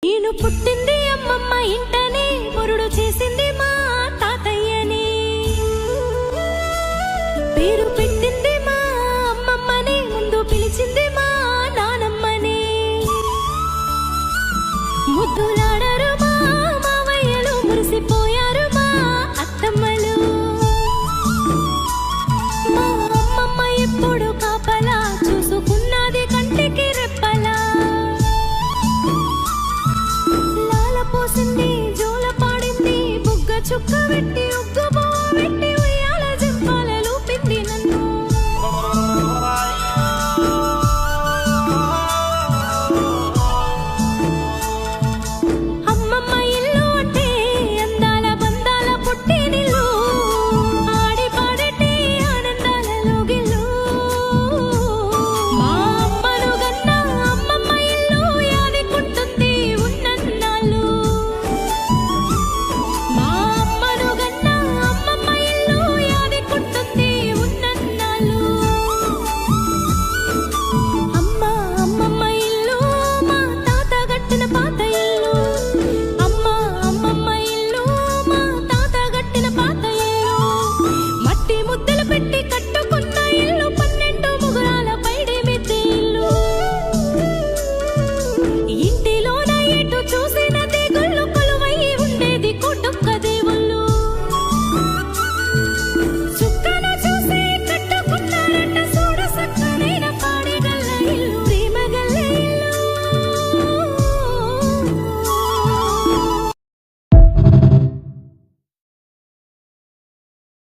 నేను పుట్టింది అమ్మమ్మ ఇంటనే, మురుడు చేసింది మా తాతయ్యని, పేరు పెట్టింది మా అమ్మమ్మని, ముందు పిలిచింది మా నానమ్మని. ముద్దులాడరు మా మావయ్యలు, మురిసిపోయారు మా అత్తమ్మలు. మా అమ్మమ్మ ఎప్పుడు కాపలా చూసుకున్నది కంటికి రెప్పలా. లాల పోసింది, జోల పాడింది, బుగ్గ చుక్క పెట్టి ఉగ్గు